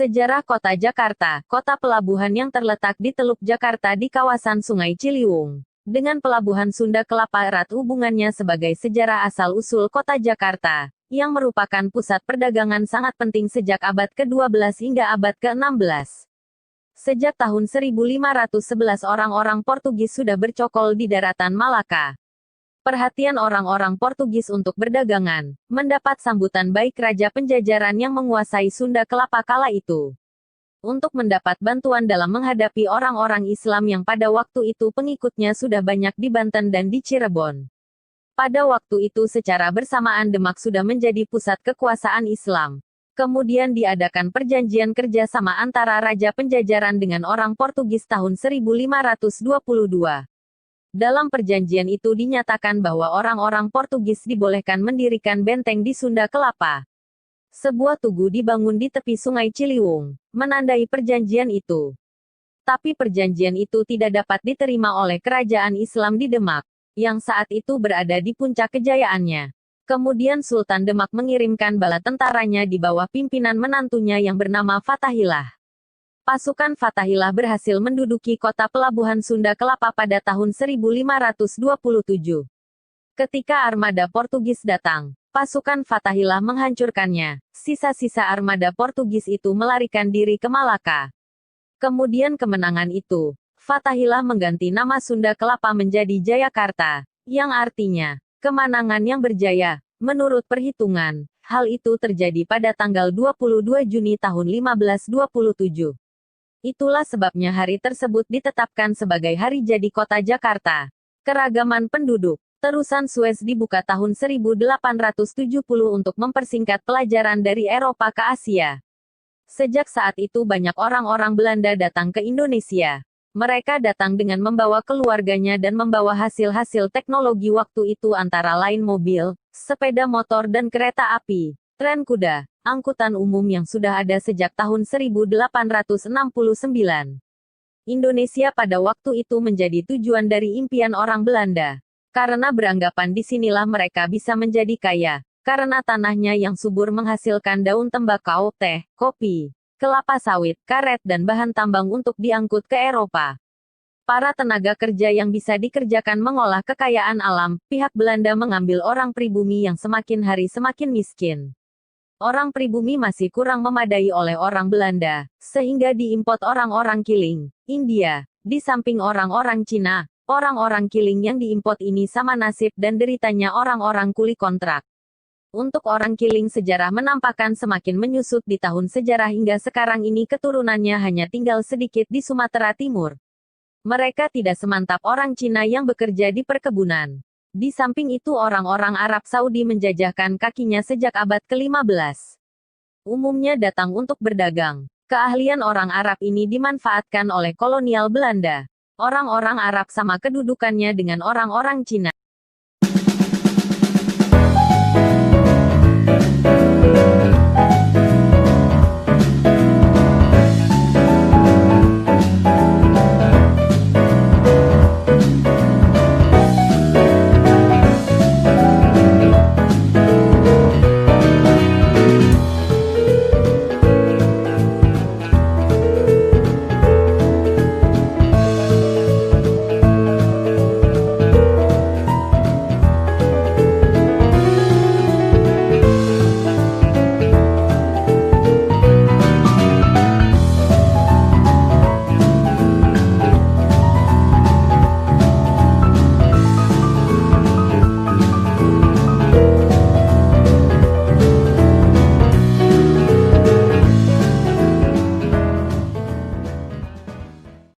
Sejarah Kota Jakarta, kota pelabuhan yang terletak di Teluk Jakarta di kawasan Sungai Ciliwung. Dengan pelabuhan Sunda Kelapa erat hubungannya sebagai sejarah asal-usul Kota Jakarta, yang merupakan pusat perdagangan sangat penting sejak abad ke-12 hingga abad ke-16. Sejak tahun 1511 orang-orang Portugis sudah bercokol di daratan Malaka. Perhatian orang-orang Portugis untuk berdagangan, mendapat sambutan baik Raja Penjajaran yang menguasai Sunda Kelapa kala itu. Untuk mendapat bantuan dalam menghadapi orang-orang Islam yang pada waktu itu pengikutnya sudah banyak di Banten dan di Cirebon. Pada waktu itu secara bersamaan Demak sudah menjadi pusat kekuasaan Islam. Kemudian diadakan perjanjian kerjasama antara Raja Penjajaran dengan orang Portugis tahun 1522. Dalam perjanjian itu dinyatakan bahwa orang-orang Portugis dibolehkan mendirikan benteng di Sunda Kelapa. Sebuah tugu dibangun di tepi Sungai Ciliwung, menandai perjanjian itu. Tapi perjanjian itu tidak dapat diterima oleh kerajaan Islam di Demak, yang saat itu berada di puncak kejayaannya. Kemudian Sultan Demak mengirimkan bala tentaranya di bawah pimpinan menantunya yang bernama Fatahillah. Pasukan Fatahillah berhasil menduduki kota pelabuhan Sunda Kelapa pada tahun 1527. Ketika armada Portugis datang, pasukan Fatahillah menghancurkannya. Sisa-sisa armada Portugis itu melarikan diri ke Malaka. Kemudian kemenangan itu, Fatahillah mengganti nama Sunda Kelapa menjadi Jayakarta, yang artinya, kemenangan yang berjaya. Menurut perhitungan, hal itu terjadi pada tanggal 22 Juni tahun 1527. Itulah sebabnya hari tersebut ditetapkan sebagai hari jadi Kota Jakarta. Keragaman penduduk. Terusan Suez dibuka tahun 1870 untuk mempersingkat pelajaran dari Eropa ke Asia. Sejak saat itu banyak orang-orang Belanda datang ke Indonesia. Mereka datang dengan membawa keluarganya dan membawa hasil-hasil teknologi waktu itu antara lain mobil, sepeda motor dan kereta api, tren kuda, angkutan umum yang sudah ada sejak tahun 1869. Indonesia pada waktu itu menjadi tujuan dari impian orang Belanda. Karena beranggapan disinilah mereka bisa menjadi kaya, karena tanahnya yang subur menghasilkan daun tembakau, teh, kopi, kelapa sawit, karet dan bahan tambang untuk diangkut ke Eropa. Para tenaga kerja yang bisa dikerjakan mengolah kekayaan alam, pihak Belanda mengambil orang pribumi yang semakin hari semakin miskin. Orang pribumi masih kurang memadai oleh orang Belanda, sehingga diimport orang-orang Kiling, India, di samping orang-orang Cina. Orang-orang Kiling yang diimport ini sama nasib dan deritanya orang-orang kuli kontrak. Untuk orang Kiling sejarah menampakkan semakin menyusut di tahun sejarah hingga sekarang ini keturunannya hanya tinggal sedikit di Sumatera Timur. Mereka tidak semantap orang Cina yang bekerja di perkebunan. Di samping itu orang-orang Arab Saudi menjajahkan kakinya sejak abad ke-15. Umumnya datang untuk berdagang. Keahlian orang Arab ini dimanfaatkan oleh kolonial Belanda. Orang-orang Arab sama kedudukannya dengan orang-orang Cina.